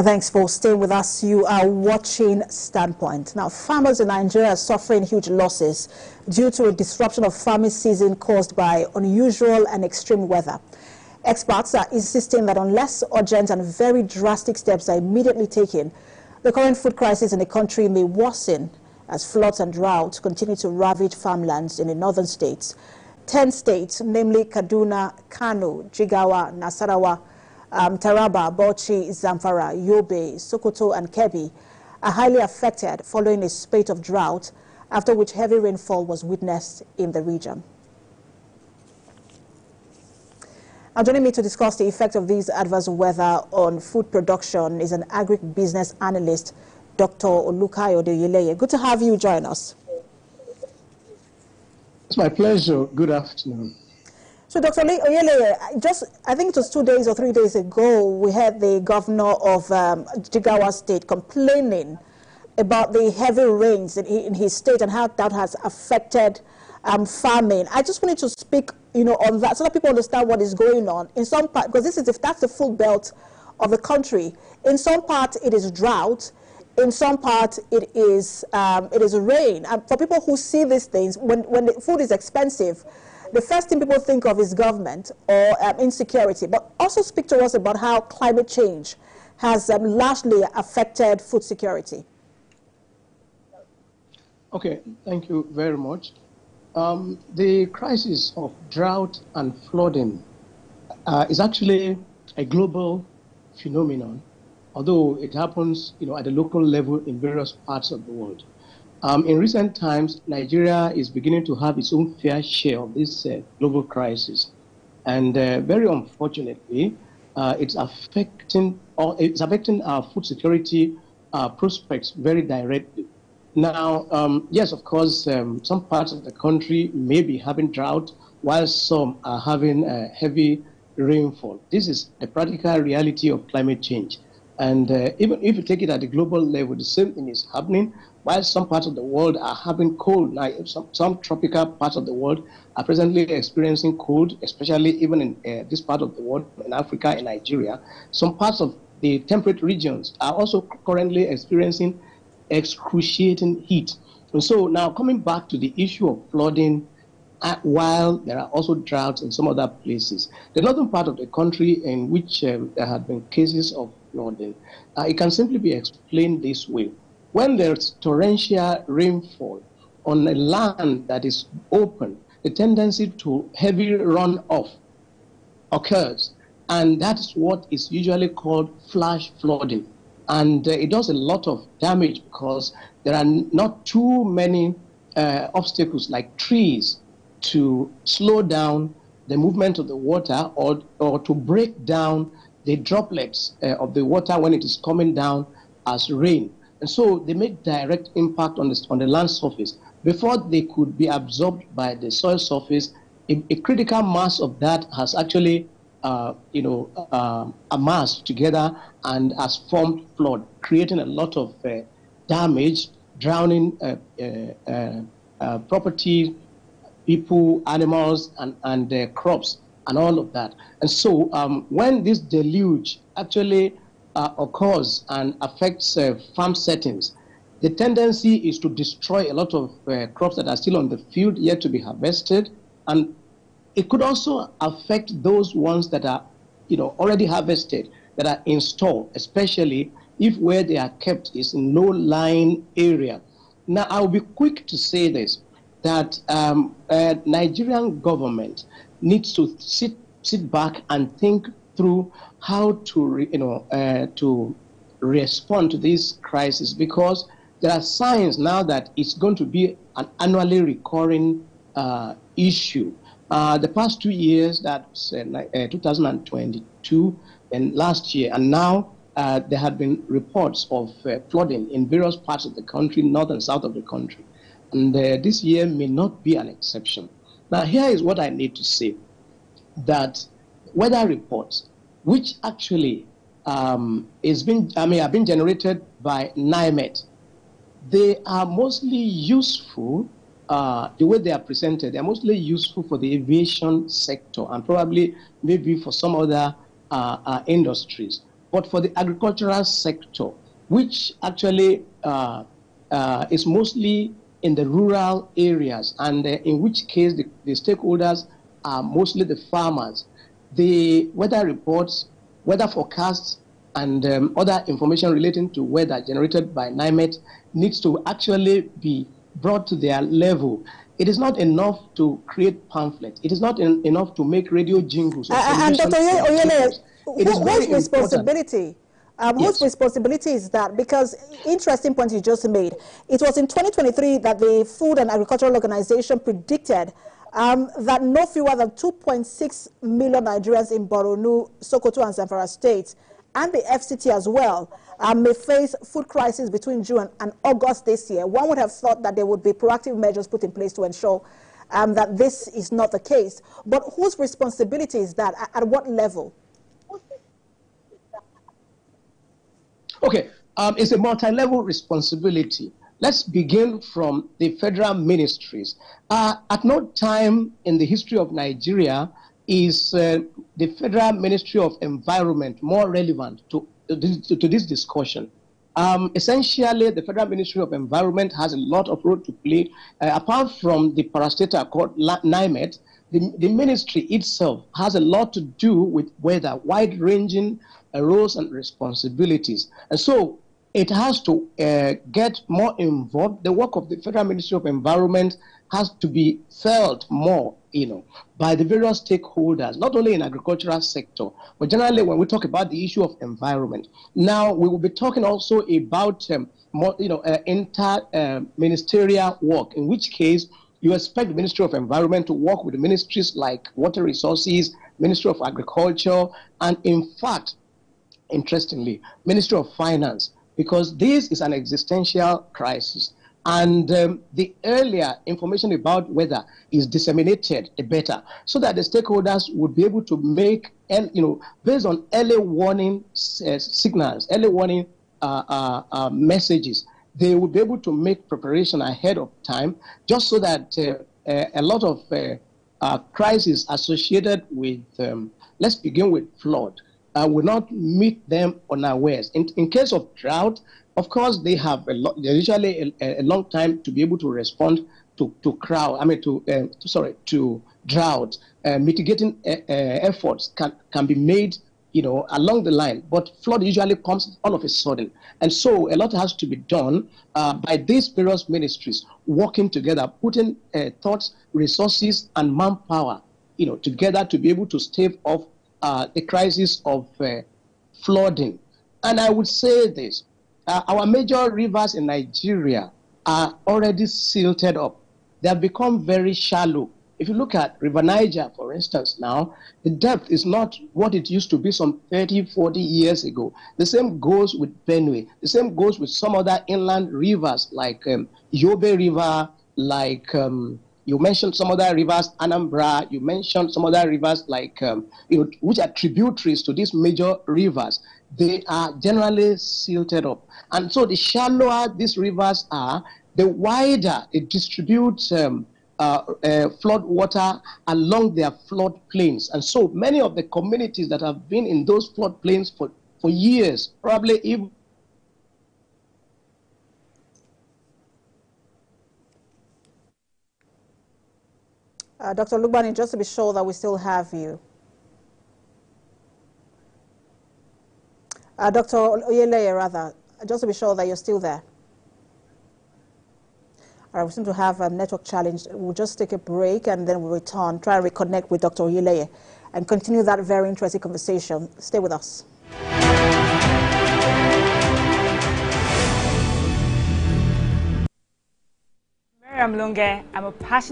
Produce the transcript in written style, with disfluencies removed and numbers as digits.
Thanks for staying with us. You are watching Standpoint. Now, farmers in Nigeria are suffering huge losses due to a disruption of farming season caused by unusual and extreme weather. Experts are insisting that unless urgent and very drastic steps are immediately taken, the current food crisis in the country may worsen as floods and droughts continue to ravage farmlands in the northern states. 10 states, namely Kaduna, Kano, Jigawa, Nasarawa, Taraba, Bauchi, Zamfara, Yobe, Sokoto and Kebbi are highly affected following a spate of drought, after which heavy rainfall was witnessed in the region. Now, joining me to discuss the effect of these adverse weather on food production is an Agric Business Analyst, Dr. Olukayode Oyeleye. Good to have you join us. It's my pleasure. Good afternoon. So, Dr. Oyeleye, I think it was 2 days or 3 days ago, we had the governor of Jigawa State complaining about the heavy rains in his state and how that has affected farming. I just wanted to speak, on that so that people understand what is going on. In some part, because that's the full belt of the country. In some parts, it is drought. In some parts, it is rain. And for people who see these things, when the food is expensive, the first thing people think of is government or insecurity. But also speak to us about how climate change has largely affected food security. Okay, thank you very much. The crisis of drought and flooding is actually a global phenomenon, although it happens, at the local level in various parts of the world. In recent times, Nigeria is beginning to have its own fair share of this global crisis, and very unfortunately, it's affecting our food security prospects very directly. Now, yes, of course, some parts of the country may be having drought, while some are having heavy rainfall. This is a practical reality of climate change. And even if you take it at the global level, the same thing is happening. While some parts of the world are having cold, now some tropical parts of the world are presently experiencing cold, especially even in this part of the world, in Africa and Nigeria. Some parts of the temperate regions are also currently experiencing excruciating heat. And so now coming back to the issue of flooding, while there are also droughts in some other places, the northern part of the country in which there have been cases of flooding, it can simply be explained this way. When there's torrential rainfall on a land that is open, the tendency to heavy runoff occurs, and that's what is usually called flash flooding. And it does a lot of damage because there are not too many obstacles like trees to slow down the movement of the water or to break down the droplets of the water when it is coming down as rain. And so they make direct impact on the land surface. Before they could be absorbed by the soil surface, a critical mass of that has actually amassed together and has formed flood, creating a lot of damage, drowning property, people, animals, and crops, and all of that. And so when this deluge actually occurs and affects farm settings, the tendency is to destroy a lot of crops that are still on the field, yet to be harvested. And it could also affect those ones that are already harvested, that are in store, especially if where they are kept is in low-lying area. Now, I'll be quick to say this, that Nigerian government needs to sit back and think through how to respond to this crisis, because there are signs now that it's going to be an annually recurring issue. The past 2 years, that's 2022 and last year, and now there have been reports of flooding in various parts of the country, north and south of the country. And this year may not be an exception. Now, here is what I need to say, that weather reports, which actually have been generated by NIMET, they are mostly useful. The way they are presented, they're mostly useful for the aviation sector and probably maybe for some other industries. But for the agricultural sector, which actually is mostly in the rural areas, and in which case the stakeholders are mostly the farmers, the weather reports, weather forecasts, and other information relating to weather generated by NIMET needs to actually be brought to their level. It is not enough to create pamphlets. It is not enough to make radio jingles. And Dr. Oyeleye, whose responsibility? Yes. Whose responsibility is that? Because interesting point you just made. It was in 2023 that the Food and Agricultural Organization predicted that no fewer than 2.6 million Nigerians in Borno, Sokoto, and Zamfara states, and the FCT as well, may face food crisis between June and August this year. One would have thought that there would be proactive measures put in place to ensure that this is not the case. But whose responsibility is that? At what level? Okay, it's a multi-level responsibility. Let's begin from the federal ministries. At no time in the history of Nigeria is the Federal Ministry of Environment more relevant to this discussion. Essentially, the Federal Ministry of Environment has a lot of role to play. Apart from the parastatal called NIMET, the ministry itself has a lot to do with weather, wide-ranging roles and responsibilities. And so it has to get more involved. The work of the Federal Ministry of Environment has to be felt more, by the various stakeholders, not only in agricultural sector, but generally when we talk about the issue of environment. Now, we will be talking also about more, inter-ministerial work, in which case you expect the Ministry of Environment to work with the ministries like Water Resources, Ministry of Agriculture, and in fact, interestingly, Ministry of Finance, because this is an existential crisis. And the earlier information about weather is disseminated, the better, so that the stakeholders would be able to make, based on early warning signals, early warning messages, they would be able to make preparation ahead of time, just so that a lot of crises associated with, let's begin with flood, will not meet them unawares. In case of drought, of course, they have usually a long time to be able to respond to drought. Mitigating efforts can be made, along the line. But flood usually comes all of a sudden, and so a lot has to be done by these various ministries working together, putting thoughts, resources, and manpower, together to be able to stave off the crisis of flooding. And I would say this. Our major rivers in Nigeria are already silted up. They have become very shallow. If you look at River Niger, for instance, now, the depth is not what it used to be some 30, 40 years ago. The same goes with Benue. The same goes with some other inland rivers like Yobe River, like you mentioned some other rivers, Anambra. You mentioned some other rivers like, which are tributaries to these major rivers. They are generally silted up. And so the shallower these rivers are, the wider it distributes flood water along their flood plains. And so many of the communities that have been in those flood plains for years, probably even Dr. Lubani, just to be sure that we still have you. Dr. Oyeleye, rather, just to be sure that you're still there. All right, we seem to have a network challenge. We'll just take a break and then we'll return, try and reconnect with Dr. Oyeleye and continue that very interesting conversation. Stay with us. I'm Lunge. I'm a passionate